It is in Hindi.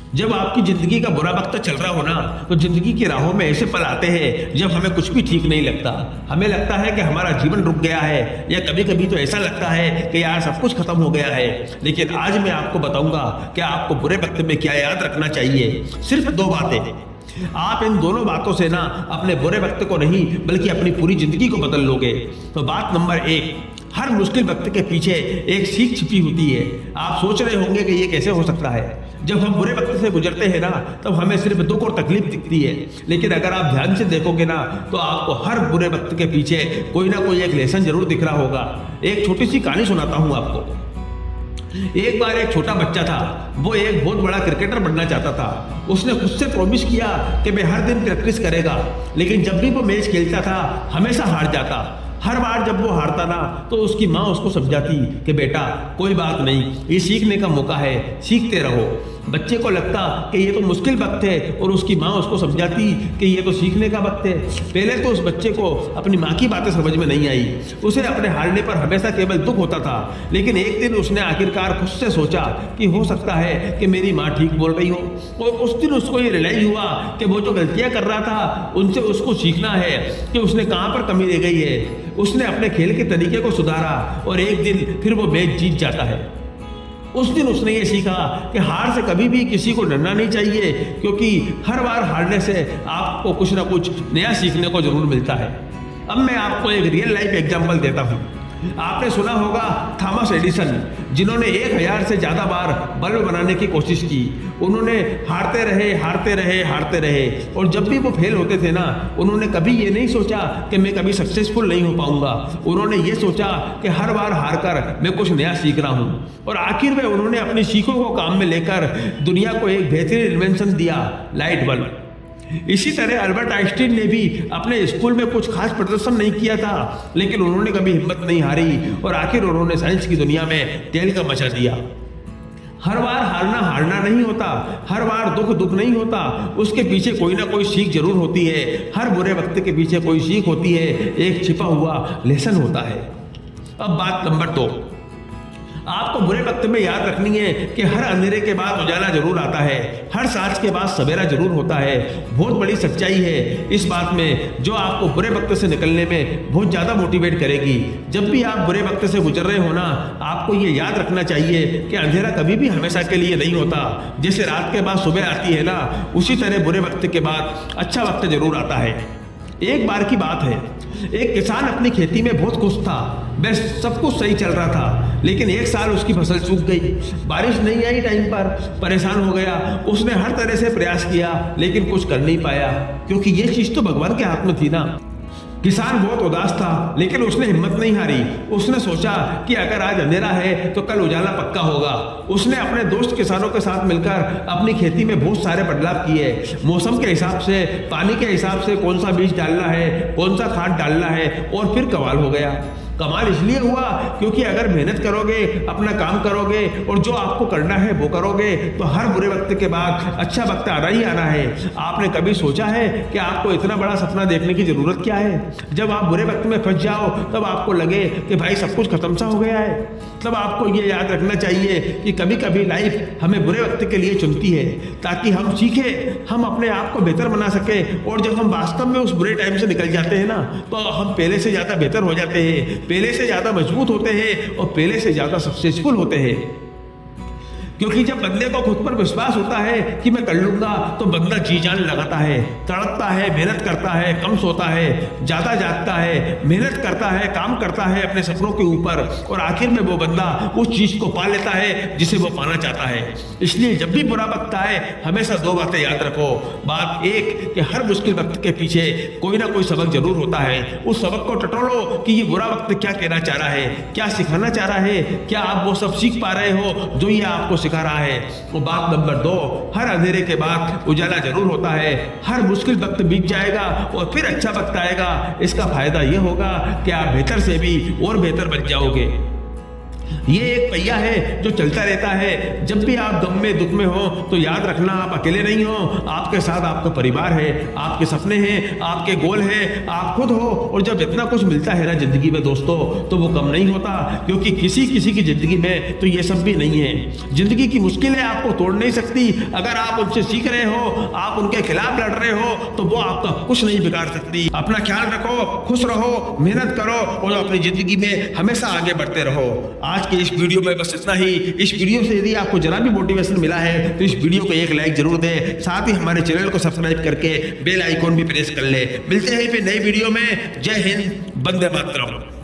जब आपकी जिंदगी का बुरा वक्त चल रहा हो ना, तो जिंदगी की राहों में ऐसे पल आते हैं जब हमें कुछ भी ठीक नहीं लगता। हमें लगता है कि हमारा जीवन रुक गया है, या कभी कभी तो ऐसा लगता है कि यार सब कुछ खत्म हो गया है। लेकिन आज मैं आपको बताऊंगा कि आपको बुरे वक्त में क्या याद रखना चाहिए। सिर्फ 2 बातें। आप इन दोनों बातों से ना अपने बुरे वक्त को नहीं बल्कि अपनी पूरी जिंदगी को बदल लोगे। तो बात नंबर 1, हर मुश्किल वक्त के पीछे एक सीख छिपी होती है। आप सोच रहे होंगे कि ये कैसे हो सकता है। जब हम बुरे वक्त से गुजरते हैं ना, तब हमें सिर्फ दुख और तकलीफ दिखती है, लेकिन अगर आप ध्यान से देखोगे ना, तो आपको हर बुरे वक्त के पीछे कोई ना कोई एक लेसन जरूर दिख रहा होगा। एक छोटी सी कहानी सुनाता हूं आपको। एक बार एक छोटा बच्चा था, वो एक बहुत बड़ा क्रिकेटर बनना चाहता था। उसने खुद से प्रॉमिस किया कि मैं हर दिन प्रैक्टिस करेगा, लेकिन जब भी वो मैच खेलता था हमेशा हार जाता। हर बार जब वो हारता ना, तो उसकी माँ उसको समझाती कि बेटा कोई बात नहीं, ये सीखने का मौका है, सीखते रहो। बच्चे को लगता कि ये तो मुश्किल वक्त है, और उसकी माँ उसको समझाती कि ये तो सीखने का वक्त है। पहले तो उस बच्चे को अपनी माँ की बातें समझ में नहीं आई। उसे अपने हारने पर हमेशा केवल दुख होता था। लेकिन एक दिन उसने आखिरकार खुद से सोचा कि हो सकता है कि मेरी माँ ठीक बोल रही हो। और उस दिन उसको ये रियलाइज हुआ कि वो जो गलतियाँ कर रहा था उनसे उसको सीखना है कि उसने कहाँ पर कमी रह गई है। उसने अपने खेल के तरीके को सुधारा, और एक दिन फिर वो मैच जीत जाता है। उस दिन उसने ये सीखा कि हार से कभी भी किसी को डरना नहीं चाहिए, क्योंकि हर बार हारने से आपको कुछ ना कुछ नया सीखने को जरूर मिलता है। अब मैं आपको एक रियल लाइफ एग्जांपल देता हूँ। आपने सुना होगा थॉमस एडिसन, जिन्होंने 1000 से ज़्यादा बार बल्ब बनाने की कोशिश की। उन्होंने हारते रहे, और जब भी वो फेल होते थे ना, उन्होंने कभी ये नहीं सोचा कि मैं कभी सक्सेसफुल नहीं हो पाऊंगा। उन्होंने ये सोचा कि हर बार हार कर मैं कुछ नया सीख रहा हूँ। और आखिर में उन्होंने अपनी सीखों को काम में लेकर दुनिया को एक बेहतरीन इन्वेंशन दिया, लाइट बल्ब। इसी तरह अल्बर्ट आइंस्टीन ने भी अपने स्कूल में कुछ खास प्रदर्शन नहीं किया था, लेकिन उन्होंने कभी हिम्मत नहीं हारी, और आखिर उन्होंने साइंस की दुनिया में तेल का मचा दिया। हर बार हारना नहीं होता, हर बार दुख नहीं होता, उसके पीछे कोई ना कोई सीख जरूर होती है। हर बुरे वक्त के पीछे कोई सीख होती है, एक छिपा हुआ लेसन होता है। अब बात नंबर 2, आपको बुरे वक्त में याद रखनी है कि हर अंधेरे के बाद उजाला जरूर आता है, हर सांझ के बाद सवेरा जरूर होता है। बहुत बड़ी सच्चाई है इस बात में, जो आपको बुरे वक्त से निकलने में बहुत ज़्यादा मोटिवेट करेगी। जब भी आप बुरे वक्त से गुजर रहे हो ना, आपको ये याद रखना चाहिए कि अंधेरा कभी भी हमेशा के लिए नहीं होता। जैसे रात के बाद सुबह आती है ना, उसी तरह बुरे वक्त के बाद अच्छा वक्त जरूर आता है। एक बार की बात है, एक किसान अपनी खेती में बहुत खुश था। बस सब कुछ सही चल रहा था, लेकिन एक साल उसकी फसल सूख गई। बारिश नहीं आई टाइम पर, परेशान हो गया। उसने हर तरह से प्रयास किया, लेकिन कुछ कर नहीं पाया, क्योंकि ये चीज तो भगवान के हाथ में थी ना। किसान बहुत उदास था, लेकिन उसने हिम्मत नहीं हारी। उसने सोचा कि अगर आज अंधेरा है तो कल उजाला पक्का होगा। उसने अपने दोस्त किसानों के साथ मिलकर अपनी खेती में बहुत सारे बदलाव किए। मौसम के हिसाब से, पानी के हिसाब से कौन सा बीज डालना है, कौन सा खाद डालना है, और फिर कमाल हो गया। कमाल इसलिए हुआ क्योंकि अगर मेहनत करोगे, अपना काम करोगे, और जो आपको करना है वो करोगे, तो हर बुरे वक्त के बाद अच्छा वक्त आना ही आना है। आपने कभी सोचा है कि आपको इतना बड़ा सपना देखने की जरूरत क्या है? जब आप बुरे वक्त में फंस जाओ, तब आपको लगे कि भाई सब कुछ खत्म सा हो गया है, तब आपको ये याद रखना चाहिए कि कभी कभी लाइफ हमें बुरे वक्त के लिए चुनती है, ताकि हम सीखें, हम अपने आप को बेहतर बना सके। और जब हम वास्तव में उस बुरे टाइम से निकल जाते हैं ना, तो हम पहले से ज़्यादा बेहतर हो जाते हैं, पहले से ज्यादा मजबूत होते हैं, और पहले से ज्यादा सक्सेसफुल होते हैं। क्योंकि जब बंदे को खुद पर विश्वास होता है कि मैं कर लूंगा, तो बंदा जी जान लगाता है, तड़पता है, मेहनत करता है, कम सोता है, ज्यादा जागता है, मेहनत करता है, काम करता है अपने सपनों के ऊपर, और आखिर में वो बंदा उस चीज को पा लेता है जिसे वो पाना चाहता है। इसलिए जब भी बुरा वक्त आए, हमेशा 2 बातें याद रखो। बात 1 कि हर मुश्किल वक्त के पीछे कोई ना कोई सबक जरूर होता है। उस सबक को टटोलो कि ये बुरा वक्त क्या कहना चाह रहा है, क्या सिखाना चाह रहा है, क्या आप वो सब सीख पा रहे हो जो ये आपको सिखा रहा है। वो बात नंबर 2, हर अंधेरे के बाद उजाला जरूर होता है। हर मुश्किल वक्त बीत जाएगा और फिर अच्छा वक्त आएगा। इसका फायदा ये होगा कि आप बेहतर से भी और बेहतर बन जाओगे। ये एक पहिया है जो चलता रहता है। जब भी आप गम में दुख में हो तो याद रखना आप अकेले नहीं हो, आपके साथ आपका परिवार है, आपके सपने हैं, आपके गोल हैं, आप खुद हो। और जब इतना कुछ मिलता है ना जिंदगी में दोस्तों, तो वो कम नहीं होता, क्योंकि किसी किसी की जिंदगी में तो ये सब भी नहीं है। जिंदगी की मुश्किलें आपको तोड़ नहीं सकती। अगर आप उनसे सीख रहे हो, आप उनके खिलाफ लड़ रहे हो, तो वो आपका कुछ नहीं बिगाड़ सकती। अपना ख्याल रखो, खुश रहो, मेहनत करो और अपनी जिंदगी में हमेशा आगे बढ़ते रहो। आज के इस वीडियो में बस इतना ही। इस वीडियो से यदि आपको जरा भी मोटिवेशन मिला है तो इस वीडियो को एक लाइक जरूर दें, साथ ही हमारे चैनल को सब्सक्राइब करके बेल आइकॉन भी प्रेस कर ले। मिलते हैं फिर नई वीडियो में। जय हिंद, वंदे मातरम।